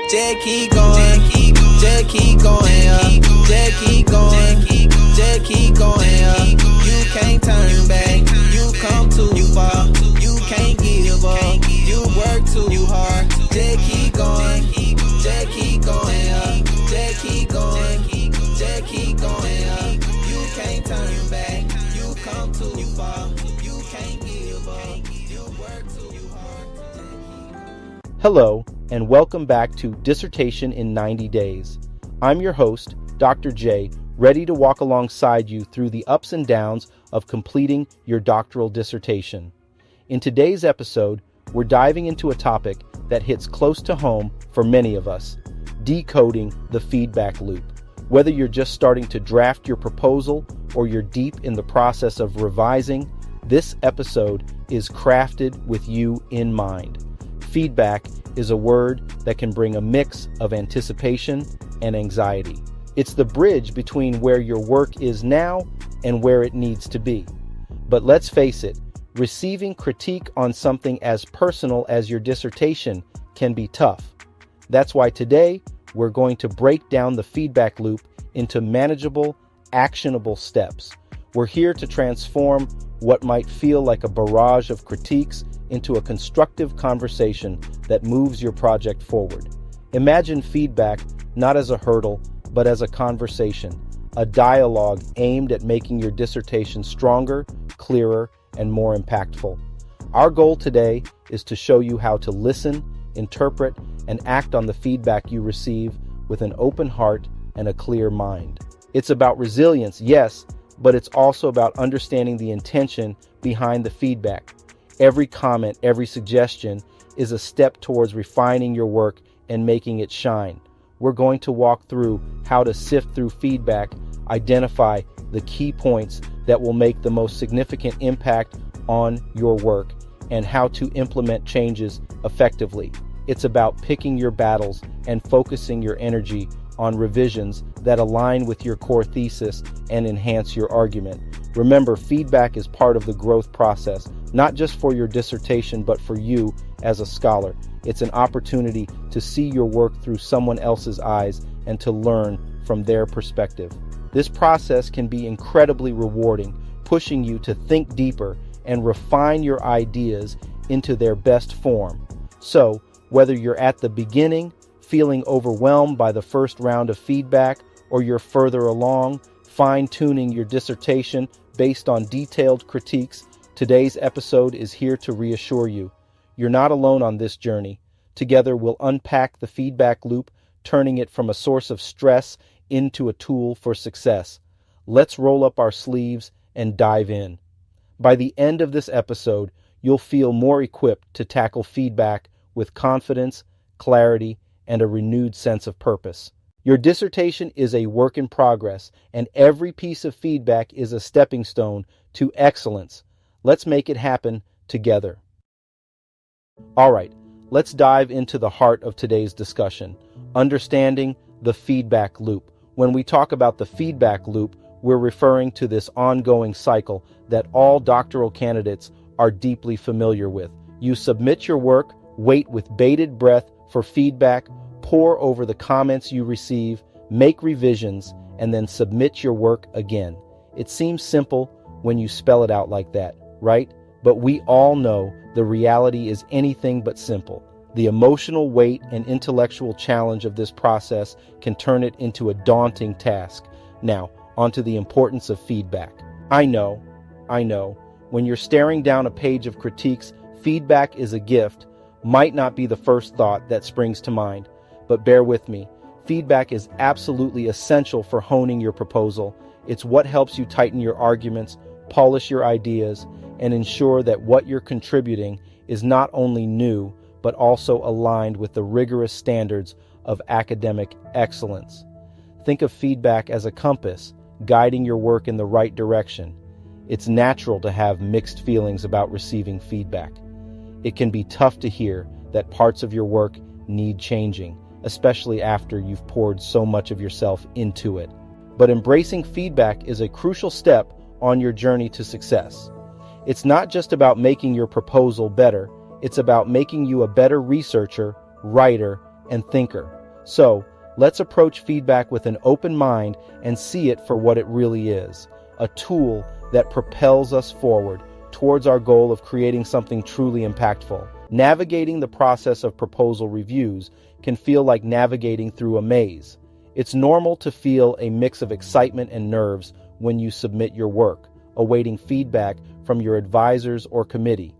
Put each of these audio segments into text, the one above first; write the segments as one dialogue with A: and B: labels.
A: Just keep going, just keep going, just keep going, just keep going, you can't turn back, you come too far, you can't give up, you work too hard, just keep going, just keep going, just keep going, just keep going, you can't turn back, you come too far, you can't give up, you work too hard.
B: Hello, and welcome back to Dissertation in 90 Days. I'm your host, Dr. J, ready to walk alongside you through the ups and downs of completing your doctoral dissertation. In today's episode, we're diving into a topic that hits close to home for many of us, decoding the feedback loop. Whether you're just starting to draft your proposal or you're deep in the process of revising, this episode is crafted with you in mind. Feedback is a word that can bring a mix of anticipation and anxiety. It's the bridge between where your work is now and where it needs to be. But let's face it, receiving critique on something as personal as your dissertation can be tough. That's why today we're going to break down the feedback loop into manageable, actionable steps. We're here to transform what might feel like a barrage of critiques into a constructive conversation that moves your project forward. Imagine feedback not as a hurdle, but as a conversation, a dialogue aimed at making your dissertation stronger, clearer, and more impactful. Our goal today is to show you how to listen, interpret, and act on the feedback you receive with an open heart and a clear mind. It's about resilience, yes, but it's also about understanding the intention behind the feedback. Every comment, every suggestion is a step towards refining your work and making it shine. We're going to walk through how to sift through feedback, identify the key points that will make the most significant impact on your work, and how to implement changes effectively. It's about picking your battles and focusing your energy on revisions that align with your core thesis and enhance your argument. Remember, feedback is part of the growth process, not just for your dissertation, but for you as a scholar. It's an opportunity to see your work through someone else's eyes and to learn from their perspective. This process can be incredibly rewarding, pushing you to think deeper and refine your ideas into their best form. So, whether you're at the beginning, feeling overwhelmed by the first round of feedback, or you're further along, fine-tuning your dissertation based on detailed critiques, today's episode is here to reassure you. You're not alone on this journey. Together, we'll unpack the feedback loop, turning it from a source of stress into a tool for success. Let's roll up our sleeves and dive in. By the end of this episode, you'll feel more equipped to tackle feedback with confidence, clarity, and a renewed sense of purpose. Your dissertation is a work in progress, and every piece of feedback is a stepping stone to excellence. Let's make it happen together. All right, let's dive into the heart of today's discussion, understanding the feedback loop. When we talk about the feedback loop, we're referring to this ongoing cycle that all doctoral candidates are deeply familiar with. You submit your work, wait with bated breath for feedback, pore over the comments you receive, make revisions, and then submit your work again. It seems simple when you spell it out like that, right? But we all know the reality is anything but simple. The emotional weight and intellectual challenge of this process can turn it into a daunting task. Now, onto the importance of feedback. I know, when you're staring down a page of critiques, feedback is a gift, might not be the first thought that springs to mind. But bear with me, feedback is absolutely essential for honing your proposal. It's what helps you tighten your arguments, polish your ideas, and ensure that what you're contributing is not only new, but also aligned with the rigorous standards of academic excellence. Think of feedback as a compass, guiding your work in the right direction. It's natural to have mixed feelings about receiving feedback. It can be tough to hear that parts of your work need changing, especially after you've poured so much of yourself into it. But embracing feedback is a crucial step on your journey to success. It's not just about making your proposal better, it's about making you a better researcher, writer, and thinker. So, let's approach feedback with an open mind and see it for what it really is, a tool that propels us forward towards our goal of creating something truly impactful. Navigating the process of proposal reviews can feel like navigating through a maze. It's normal to feel a mix of excitement and nerves when you submit your work, awaiting feedback from your advisors or committee.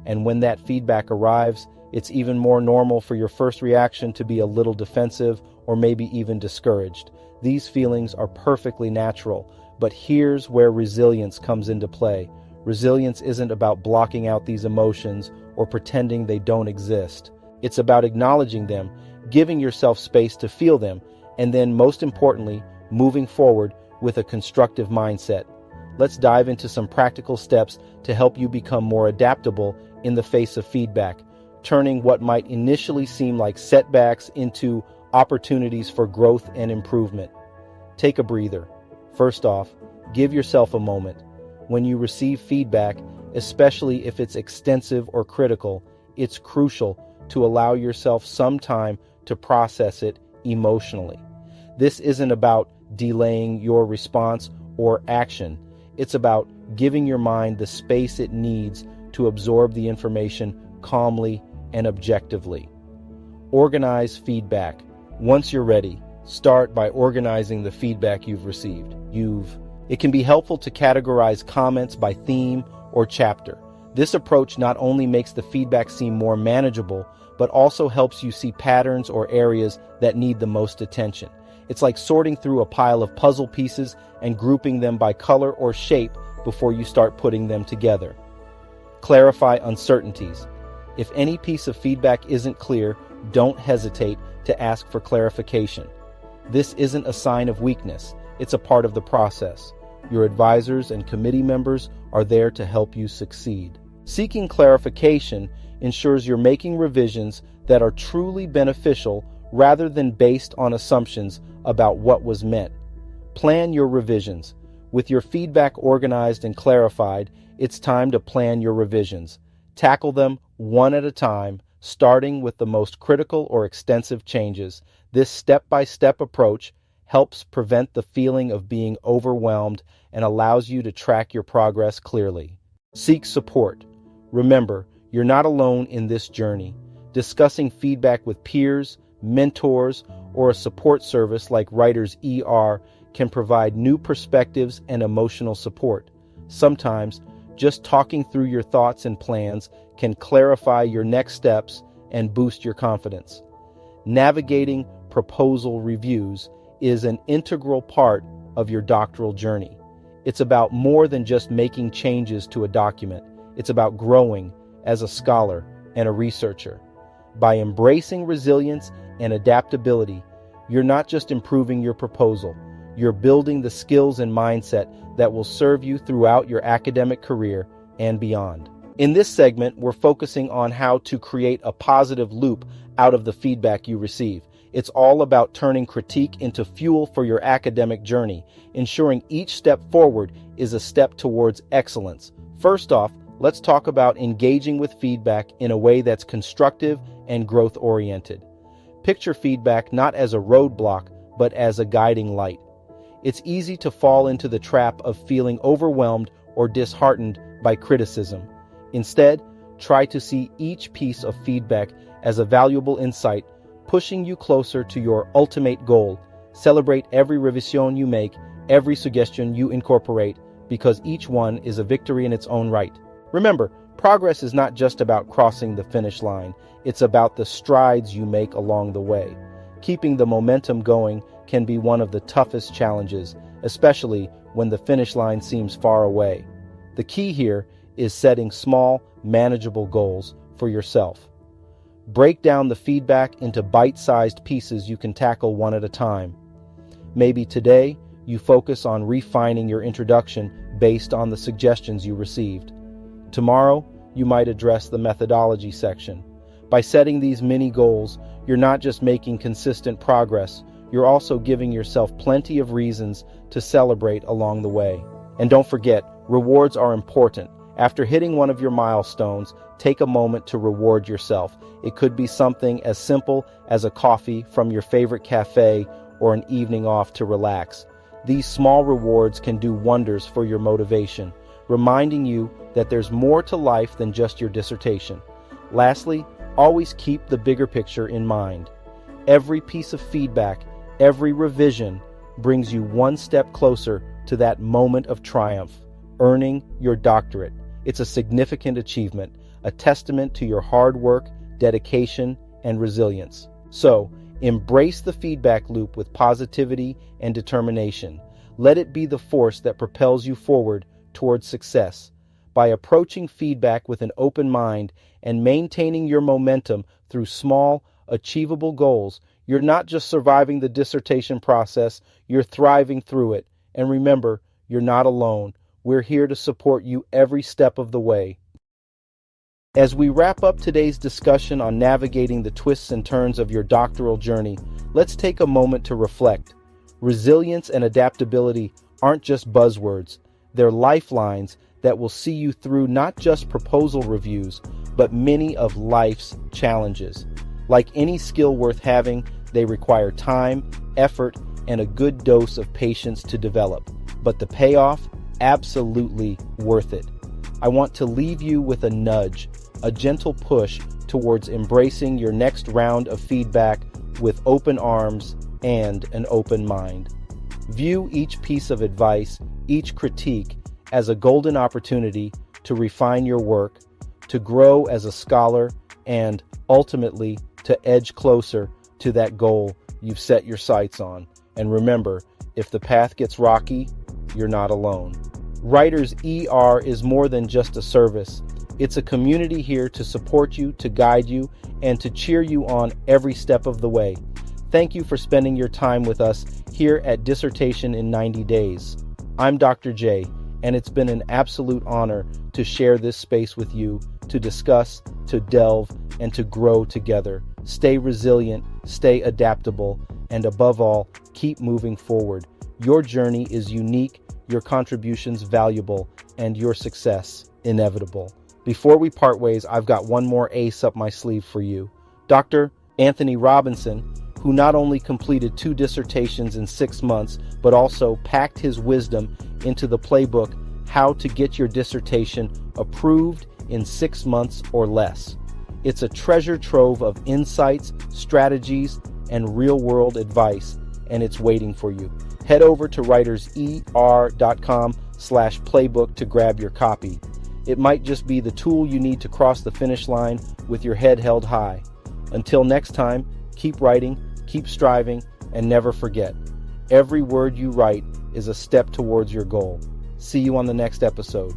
B: And when that feedback arrives, it's even more normal for your first reaction to be a little defensive or maybe even discouraged. These feelings are perfectly natural, but here's where resilience comes into play. Resilience isn't about blocking out these emotions or pretending they don't exist. It's about acknowledging them, giving yourself space to feel them, and then, most importantly, moving forward with a constructive mindset. Let's dive into some practical steps to help you become more adaptable in the face of feedback, turning what might initially seem like setbacks into opportunities for growth and improvement. Take a breather. First off, give yourself a moment. When you receive feedback, especially if it's extensive or critical, it's crucial to allow yourself some time to process it emotionally. This isn't about delaying your response or action. It's about giving your mind the space it needs to absorb the information calmly and objectively. Organize feedback. Once you're ready, start by organizing the feedback you've received. It can be helpful to categorize comments by theme or chapter. This approach not only makes the feedback seem more manageable, but also helps you see patterns or areas that need the most attention. It's like sorting through a pile of puzzle pieces and grouping them by color or shape before you start putting them together. Clarify uncertainties. If any piece of feedback isn't clear, don't hesitate to ask for clarification. This isn't a sign of weakness. It's a part of the process. Your advisors and committee members are there to help you succeed. Seeking clarification ensures you're making revisions that are truly beneficial rather than based on assumptions about what was meant. Plan your revisions. With your feedback organized and clarified, it's time to plan your revisions. Tackle them one at a time, starting with the most critical or extensive changes. This step-by-step approach helps prevent the feeling of being overwhelmed and allows you to track your progress clearly. Seek support. Remember, you're not alone in this journey. Discussing feedback with peers, mentors, or a support service like WritersER can provide new perspectives and emotional support. Sometimes, just talking through your thoughts and plans can clarify your next steps and boost your confidence. Navigating proposal reviews is an integral part of your doctoral journey. It's about more than just making changes to a document. It's about growing as a scholar and a researcher. By embracing resilience and adaptability, you're not just improving your proposal, you're building the skills and mindset that will serve you throughout your academic career and beyond. In this segment, we're focusing on how to create a positive loop out of the feedback you receive. It's all about turning critique into fuel for your academic journey, ensuring each step forward is a step towards excellence. First off, let's talk about engaging with feedback in a way that's constructive and growth-oriented. Picture feedback not as a roadblock, but as a guiding light. It's easy to fall into the trap of feeling overwhelmed or disheartened by criticism. Instead, try to see each piece of feedback as a valuable insight, pushing you closer to your ultimate goal. Celebrate every revision you make, every suggestion you incorporate, because each one is a victory in its own right. Remember, progress is not just about crossing the finish line. It's about the strides you make along the way. Keeping the momentum going can be one of the toughest challenges, especially when the finish line seems far away. The key here is setting small, manageable goals for yourself. Break down the feedback into bite-sized pieces you can tackle one at a time. Maybe today, you focus on refining your introduction based on the suggestions you received. Tomorrow, you might address the methodology section. By setting these mini goals, you're not just making consistent progress, you're also giving yourself plenty of reasons to celebrate along the way. And don't forget, rewards are important. After hitting one of your milestones, take a moment to reward yourself. It could be something as simple as a coffee from your favorite cafe or an evening off to relax. These small rewards can do wonders for your motivation, reminding you that there's more to life than just your dissertation. Lastly, always keep the bigger picture in mind. Every piece of feedback, every revision brings you one step closer to that moment of triumph, earning your doctorate. It's a significant achievement, a testament to your hard work, dedication, and resilience. So, embrace the feedback loop with positivity and determination. Let it be the force that propels you forward towards success. By approaching feedback with an open mind and maintaining your momentum through small, achievable goals, you're not just surviving the dissertation process, you're thriving through it. And remember, you're not alone. We're here to support you every step of the way. As we wrap up today's discussion on navigating the twists and turns of your doctoral journey, let's take a moment to reflect. Resilience and adaptability aren't just buzzwords. They're lifelines that will see you through not just proposal reviews, but many of life's challenges. Like any skill worth having, they require time, effort, and a good dose of patience to develop. But the payoff? Absolutely worth it. I want to leave you with a nudge, a gentle push towards embracing your next round of feedback with open arms and an open mind. View each piece of advice, each critique, as a golden opportunity to refine your work, to grow as a scholar, and ultimately to edge closer to that goal you've set your sights on. And remember, if the path gets rocky, you're not alone. WritersER is more than just a service. It's a community here to support you, to guide you, and to cheer you on every step of the way. Thank you for spending your time with us here at Dissertation in 90 Days. I'm Dr. J, and it's been an absolute honor to share this space with you, to discuss, to delve, and to grow together. Stay resilient, stay adaptable, and above all, keep moving forward. Your journey is unique, your contributions valuable, and your success inevitable. Before we part ways, I've got one more ace up my sleeve for you. Dr. Anthony Robinson, who not only completed 2 dissertations in 6 months, but also packed his wisdom into the playbook, How to Get Your Dissertation Approved in 6 months or Less. It's a treasure trove of insights, strategies, and real-world advice, and it's waiting for you. Head over to writerser.com/playbook to grab your copy. It might just be the tool you need to cross the finish line with your head held high. Until next time, keep writing, keep striving, and never forget, every word you write is a step towards your goal. See you on the next episode.